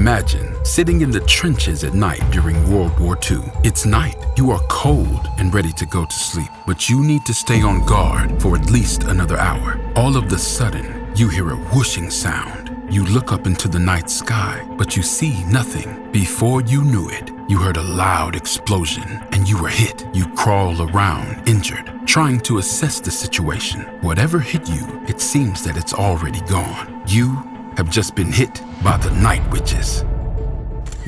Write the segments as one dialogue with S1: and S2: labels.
S1: Imagine sitting in the trenches at night during World War II. It's night. You are cold and ready to go to sleep, but you need to stay on guard for at least another hour. All of a sudden, you hear a whooshing sound. You look up into the night sky, but you see nothing. Before you knew it, you heard a loud explosion and you were hit. You crawl around, injured, trying to assess the situation. Whatever hit you, it seems that it's already gone. You have just been hit by the night witches.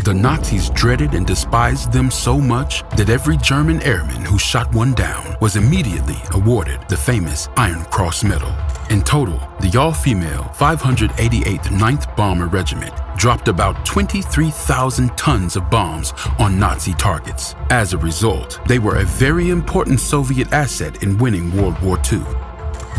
S1: The Nazis dreaded and despised them so much that every German airman who shot one down was immediately awarded the famous Iron Cross Medal. In total, the all-female 588th 9th Bomber Regiment dropped about 23,000 tons of bombs on Nazi targets. As a result, they were a very important Soviet asset in winning World War II.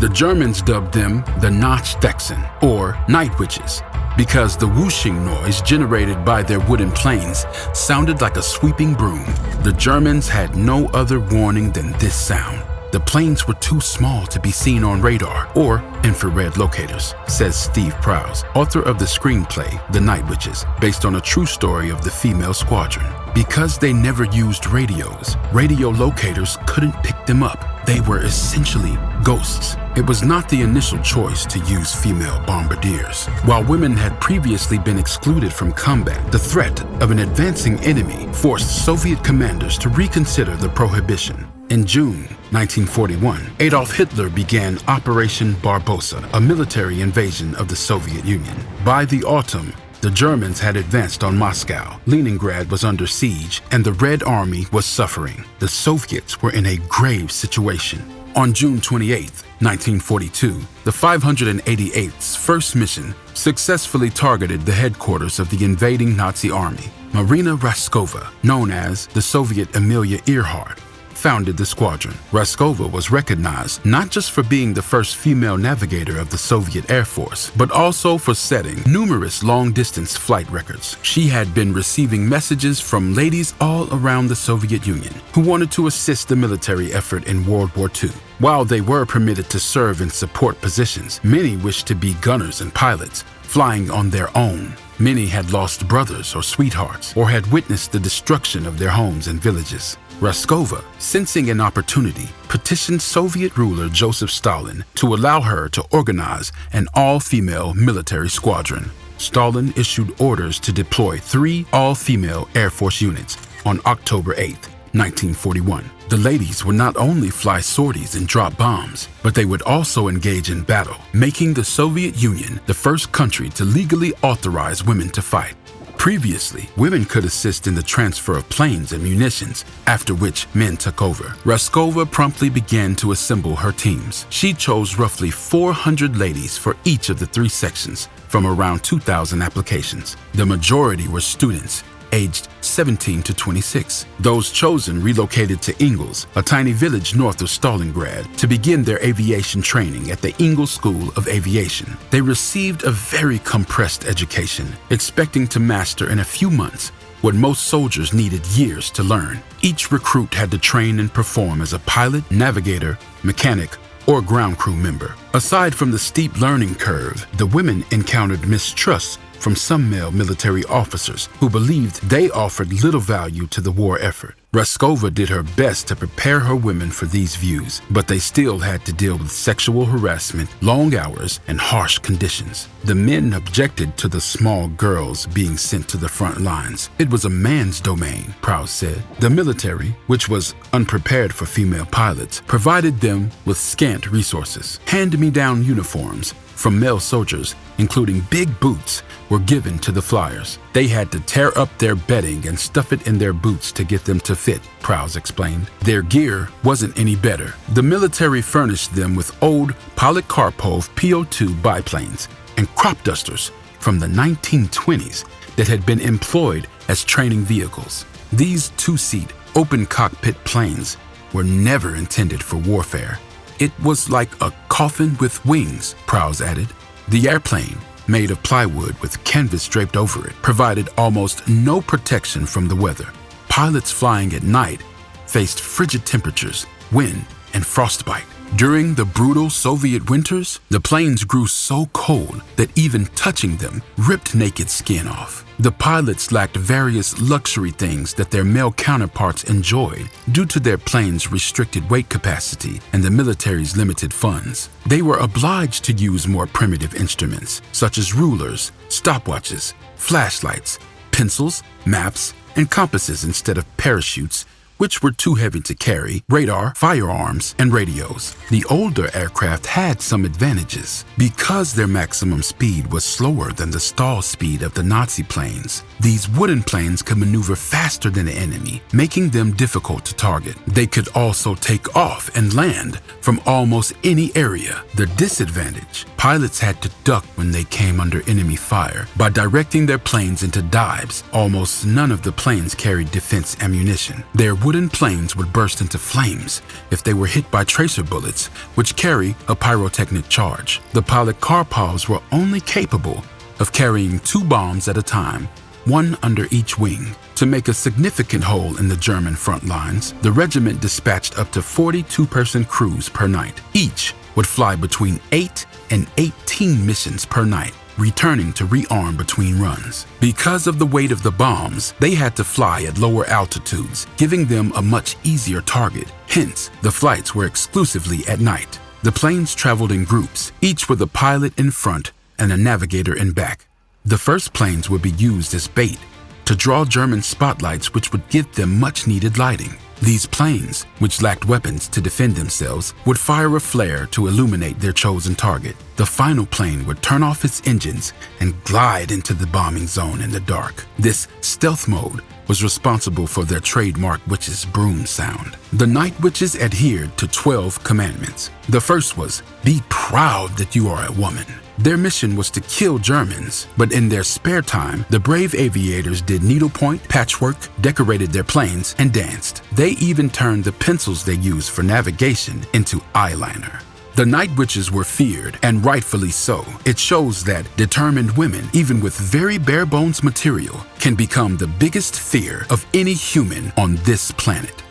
S1: The Germans dubbed them the Nachtwechseln, or Night Witches, because the whooshing noise generated by their wooden planes sounded like a sweeping broom. The Germans had no other warning than this sound. The planes were too small to be seen on radar or infrared locators, says Steve Prowse, author of the screenplay The Night Witches, based on a true story of the female squadron. Because they never used radios, radio locators couldn't pick them up. They were essentially ghosts. It was not the initial choice to use female bombardiers. While women had previously been excluded from combat, the threat of an advancing enemy forced Soviet commanders to reconsider the prohibition. In June 1941, Adolf Hitler began Operation Barbarossa, a military invasion of the Soviet Union. By the autumn, the Germans had advanced on Moscow. Leningrad was under siege, and the Red Army was suffering. The Soviets were in a grave situation. On June 28, 1942, the 588th's first mission successfully targeted the headquarters of the invading Nazi army. Marina Raskova, known as the Soviet Amelia Earhart, founded the squadron. Raskova was recognized not just for being the first female navigator of the Soviet Air Force, but also for setting numerous long-distance flight records. She had been receiving messages from ladies all around the Soviet Union who wanted to assist the military effort in World War II. While they were permitted to serve in support positions, many wished to be gunners and pilots, flying on their own. Many had lost brothers or sweethearts, or had witnessed the destruction of their homes and villages. Raskova, sensing an opportunity, petitioned Soviet ruler Joseph Stalin to allow her to organize an all-female military squadron. Stalin issued orders to deploy 3 all-female Air Force units on October 8, 1941. The ladies would not only fly sorties and drop bombs, but they would also engage in battle, making the Soviet Union the first country to legally authorize women to fight. Previously, women could assist in the transfer of planes and munitions, after which men took over. Raskova promptly began to assemble her teams. She chose roughly 400 ladies for each of the 3 sections from around 2,000 applications. The majority were students, aged 17 to 26. Those chosen relocated to Ingles, a tiny village north of Stalingrad, to begin their aviation training at the Ingles School of Aviation. They received a very compressed education, expecting to master in a few months what most soldiers needed years to learn. Each recruit had to train and perform as a pilot, navigator, mechanic, or ground crew member. Aside from the steep learning curve, the women encountered mistrust from some male military officers who believed they offered little value to the war effort. Raskova did her best to prepare her women for these views, but they still had to deal with sexual harassment, long hours, and harsh conditions. The men objected to the small girls being sent to the front lines. It was a man's domain, Prowse said. The military, which was unprepared for female pilots, provided them with scant resources. Hand-me-down uniforms from male soldiers, including big boots, were given to the flyers. They had to tear up their bedding and stuff it in their boots to get them to fit, Prowse explained. Their gear wasn't any better. The military furnished them with old Polikarpov PO-2 biplanes and crop dusters from the 1920s that had been employed as training vehicles. These 2-seat, open cockpit planes were never intended for warfare. It was like a coffin with wings, Prowse added. The airplane, made of plywood with canvas draped over it, provided almost no protection from the weather. Pilots flying at night faced frigid temperatures, wind, and frostbite. During the brutal Soviet winters, the planes grew so cold that even touching them ripped naked skin off. The pilots lacked various luxury things that their male counterparts enjoyed due to their planes' restricted weight capacity and the military's limited funds. They were obliged to use more primitive instruments, such as rulers, stopwatches, flashlights, pencils, maps, and compasses instead of parachutes, which were too heavy to carry, radar, firearms, and radios. The older aircraft had some advantages. Because their maximum speed was slower than the stall speed of the Nazi planes, these wooden planes could maneuver faster than the enemy, making them difficult to target. They could also take off and land from almost any area. The disadvantage: pilots had to duck when they came under enemy fire. By directing their planes into dives, almost none of the planes carried defense ammunition. Their wooden planes would burst into flames if they were hit by tracer bullets, which carry a pyrotechnic charge. The pilot Karpovs were only capable of carrying 2 bombs at a time, one under each wing. To make a significant hole in the German front lines, the regiment dispatched up to 42-person crews per night. Each would fly between 8 and 18 missions per night, returning to rearm between runs. Because of the weight of the bombs, they had to fly at lower altitudes, giving them a much easier target. Hence, the flights were exclusively at night. The planes traveled in groups, each with a pilot in front and a navigator in back. The first planes would be used as bait to draw German spotlights, which would give them much-needed lighting. These planes, which lacked weapons to defend themselves, would fire a flare to illuminate their chosen target. The final plane would turn off its engines and glide into the bombing zone in the dark. This stealth mode was responsible for their trademark witch's broom sound. The night witches adhered to 12 commandments. The first was, be proud that you are a woman. Their mission was to kill Germans, but in their spare time, the brave aviators did needlepoint, patchwork, decorated their planes, and danced. They even turned the pencils they used for navigation into eyeliner. The night witches were feared, and rightfully so. It shows that determined women, even with very bare-bones material, can become the biggest fear of any human on this planet.